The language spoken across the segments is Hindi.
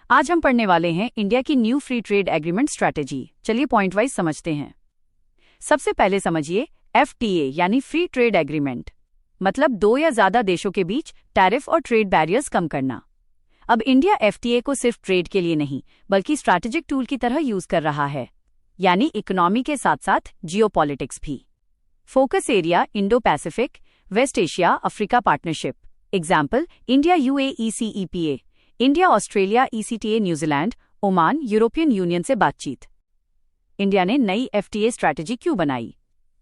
आज हम पढ़ने वाले हैं इंडिया की new free trade agreement strategy. चलिए पॉइंट वाइज समझते हैं। सबसे पहले समझिए FTA यानी फ्री ट्रेड एग्रीमेंट, मतलब दो या ज्यादा देशों के बीच टैरिफ और ट्रेड बैरियर्स कम करना। अब इंडिया FTA को सिर्फ ट्रेड के लिए नहीं बल्कि स्ट्रैटेजिक टूल की तरह यूज कर रहा है, यानी इकोनॉमी के साथ साथ जियोपॉलिटिक्स भी। Focus area Indo Pacific, West Asia Africa partnership. Example India UAE CEPA, India Australia ECTA, New Zealand Oman European Union से बातचीत। इंडिया ने नई FTA स्ट्रैटेजी क्यों बनाई?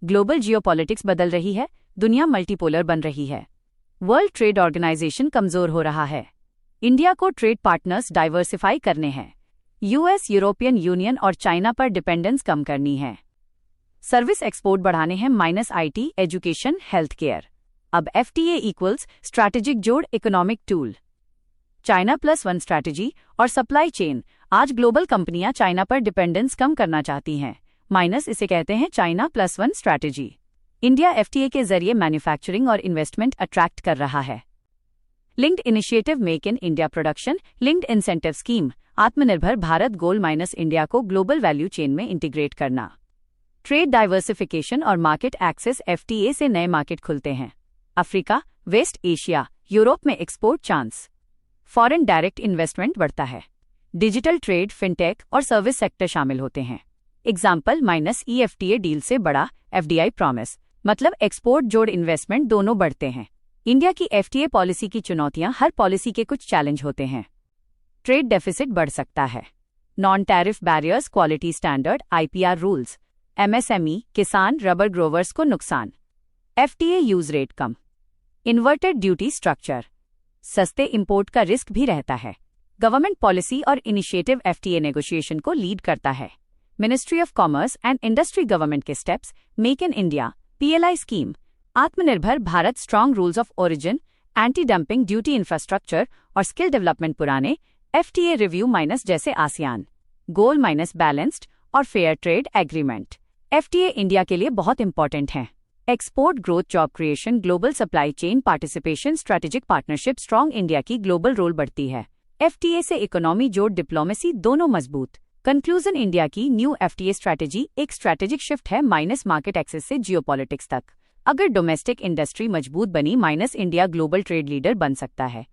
ग्लोबल जियोपॉलिटिक्स बदल रही है, दुनिया मल्टीपोलर बन रही है, वर्ल्ड ट्रेड ऑर्गेनाइजेशन कमजोर हो रहा है। इंडिया को ट्रेड पार्टनर्स डाइवर्सिफाई करने हैं, US, यूरोपियन यूनियन और चाइना पर डिपेंडेंस कम करनी है। सर्विस एक्सपोर्ट बढ़ाने हैं -IT, एजुकेशन, हेल्थ केयर। अब FTA इक्वल्स स्ट्रैटेजिक जोड़, इकोनॉमिक टूल। चाइना +1 स्ट्रैटेजी और सप्लाई चेन। आज ग्लोबल कंपनियां चाइना पर डिपेंडेंस कम करना चाहती हैं, माइनस इसे कहते हैं चाइना +1 स्ट्रैटेजी। इंडिया FTA के जरिए मैन्युफैक्चरिंग और इन्वेस्टमेंट अट्रैक्ट कर रहा है। Linked initiative make in India production, linked incentive scheme, Atmanirbhar Bharat goal -India को ग्लोबल वैल्यू चेन में इंटीग्रेट करना। ट्रेड डाइवर्सिफिकेशन और मार्केट एक्सेस, FTA से नए मार्केट खुलते हैं, अफ्रीका, वेस्ट एशिया, यूरोप में export chance. Foreign direct investment बढ़ता है, डिजिटल ट्रेड, फिनटेक और सर्विस सेक्टर शामिल होते हैं। एग्जाम्पल -E FTA डील से बड़ा FDI प्रॉमिस, मतलब एक्सपोर्ट जोड़ इन्वेस्टमेंट दोनों बढ़ते हैं। इंडिया की FTA पॉलिसी की चुनौतियां, हर पॉलिसी के कुछ चैलेंज होते हैं। ट्रेड डेफिसिट बढ़ सकता है, non tariff barriers, quality standard, IPR rules, MSME किसान रबर ग्रोवर्स को नुकसान। FTA यूज रेट कम, इन्वर्टेड ड्यूटी स्ट्रक्चर, सस्ते इंपोर्ट का रिस्क भी रहता है। गवर्नमेंट पॉलिसी और इनिशिएटिव FTA नेगोशिएशन को लीड करता है। Ministry of commerce and industry government के steps, make in India, PLI scheme, Atmanirbhar Bharat, strong rules of origin, anti dumping duty, infrastructure और स्किल डेवलपमेंट। पुराने FTA रिव्यू जैसे आसियान गोल बैलेंस्ड और fair trade agreement. FTA India के लिए बहुत इंपॉर्टेंट है। Export growth, job creation, global supply chain participation, strategic partnership, strong India की ग्लोबल रोल बढ़ती है। FTA से इकोनॉमी जोड़, डिप्लोमेसी दोनों मजबूत। कंक्लूजन, इंडिया की न्यू FTA स्ट्रैटेजी एक स्ट्रैटेजिक शिफ्ट है मार्केट एक्सेस से जियोपॉलिटिक्स तक। अगर डोमेस्टिक इंडस्ट्री मजबूत बनी, इंडिया ग्लोबल ट्रेड लीडर बन सकता है।